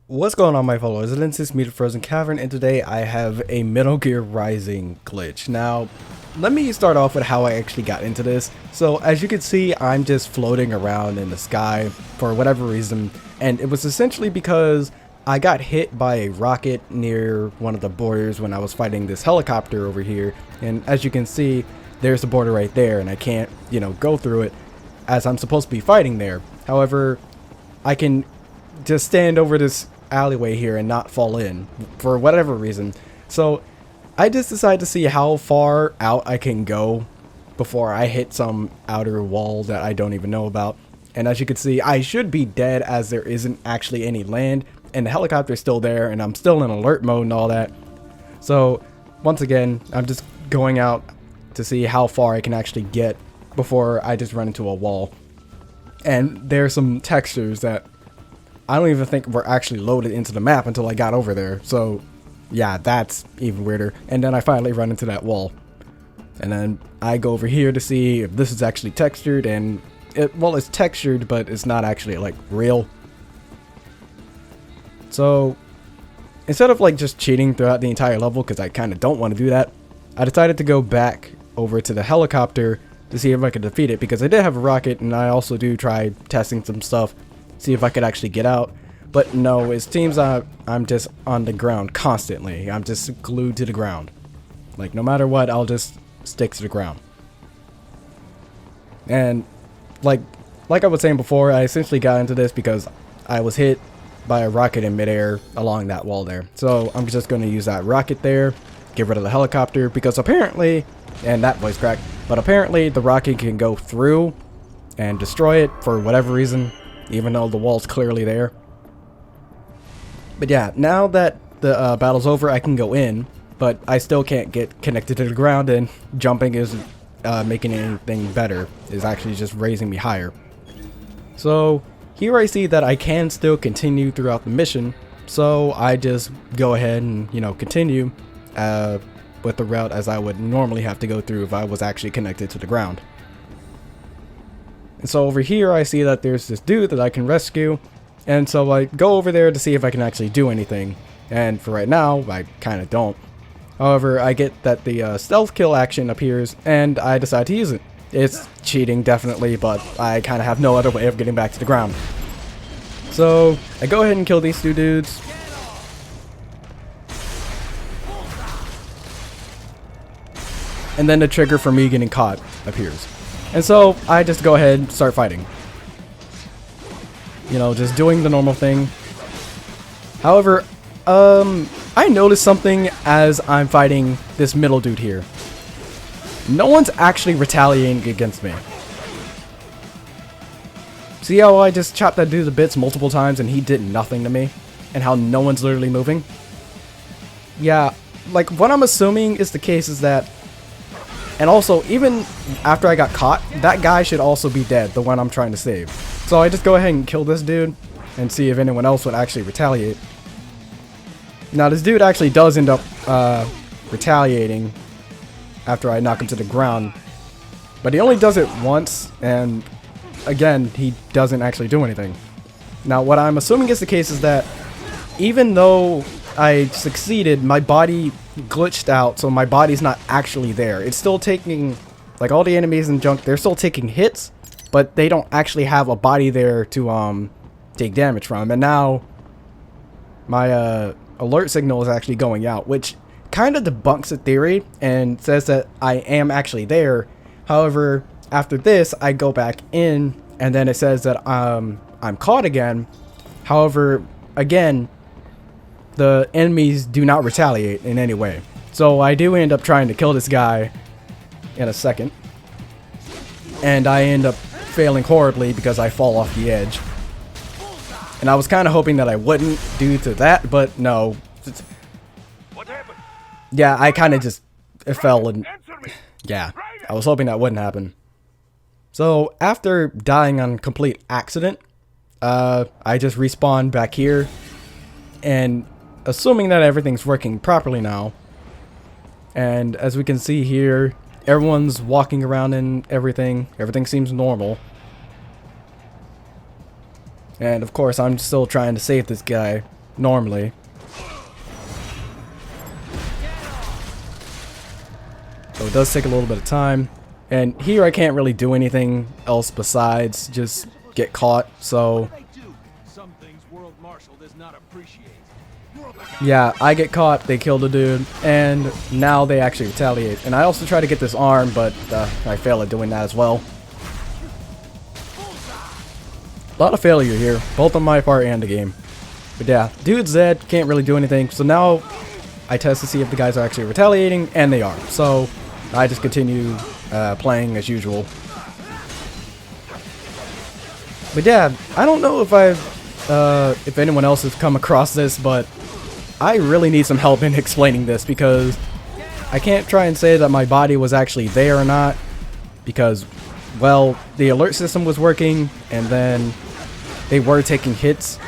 What's going on, my fellow residents? It's me, the Frozen Cavern, and today I have a Metal Gear Rising glitch. Now, let me start off with how I actually got into this. So, as you can see, I'm just floating around in the sky for whatever reason, and it was essentially because I got hit by a rocket near one of the borders when I was fighting this helicopter over here, and as you can see, there's the border right there, and I can't, go through it as I'm supposed to be fighting there. However, I can just stand over this alleyway here and not fall in for whatever reason. So I just decided to see how far out I can go before I hit some outer wall that I don't even know about. And as you can see, I should be dead as there isn't actually any land and the helicopter's still there and I'm still in alert mode and all that. So once again, I'm just going out to see how far I can actually get before I just run into a wall. And there's some textures that I don't even think were actually loaded into the map until I got over there. So yeah, that's even weirder. And then I finally run into that wall. And then I go over here to see if this is actually textured, and it's textured, but it's not actually like real. So instead of like just cheating throughout the entire level, because I kind of don't want to do that, I decided to go back over to the helicopter to see if I could defeat it, because I did have a rocket and I also do try testing some stuff, see if I could actually get out. But no, it seems I'm just on the ground constantly. I'm just glued to the ground. Like, no matter what, I'll just stick to the ground. And like I was saying before, I essentially got into this because I was hit by a rocket in midair along that wall there. So I'm just going to use that rocket there, get rid of the helicopter, because apparently, and that voice crack, but apparently the rocket can go through and destroy it for whatever reason, even though the wall's clearly there. But yeah, now that the battle's over, I can go in, but I still can't get connected to the ground, and jumping isn't making anything better. It's actually just raising me higher. So here I see that I can still continue throughout the mission, so I just go ahead and, continue with the route as I would normally have to go through if I was actually connected to the ground. And so over here I see that there's this dude that I can rescue, and so I go over there to see if I can actually do anything, and for right now I kind of don't. However, I get that the stealth kill action appears and I decide to use it. It's cheating definitely, but I kind of have no other way of getting back to the ground. So I go ahead and kill these two dudes. And then the trigger for me getting caught appears. And so I just go ahead and start fighting. Just doing the normal thing. However, I noticed something as I'm fighting this middle dude here. No one's actually retaliating against me. See how I just chopped that dude to bits multiple times and he did nothing to me? And how no one's literally moving? Yeah, like what I'm assuming is the case is that, and also, even after I got caught, that guy should also be dead, the one I'm trying to save. So I just go ahead and kill this dude and see if anyone else would actually retaliate. Now this dude actually does end up retaliating after I knock him to the ground. But he only does it once, and again, he doesn't actually do anything. Now what I'm assuming is the case is that even though I succeeded, my body glitched out, so my body's not actually there. It's still taking, like all the enemies and junk, they're still taking hits, but they don't actually have a body there to take damage from. And now my alert signal is actually going out, which kind of debunks the theory and says that I am actually there. However, after this, I go back in and then it says that I'm caught again. However, again, the enemies do not retaliate in any way. So I do end up trying to kill this guy in a second. And I end up failing horribly because I fall off the edge. And I was kind of hoping that I wouldn't due to that, but no. Yeah, I kind of just fell and yeah, I was hoping that wouldn't happen. So after dying on complete accident, I just respawned back here, and assuming that everything's working properly now, and as we can see here, everyone's walking around and everything seems normal. And of course, I'm still trying to save this guy normally. So it does take a little bit of time. And here I can't really do anything else besides just get caught, so... Yeah, I get caught, they kill the dude, and now they actually retaliate. And I also try to get this arm, but I fail at doing that as well. A lot of failure here, both on my part and the game. But yeah, dude's dead, can't really do anything. So now I test to see if the guys are actually retaliating, and they are. So I just continue playing as usual. But yeah, I don't know if anyone else has come across this, but I really need some help in explaining this, because I can't try and say that my body was actually there or not, because, well, the alert system was working, and then they were taking hits,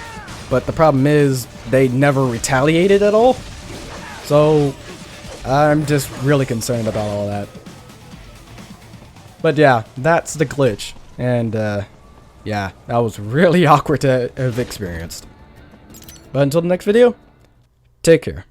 but the problem is they never retaliated at all. So I'm just really concerned about all that. But yeah, that's the glitch, and yeah, that was really awkward to have experienced. But until the next video, take care.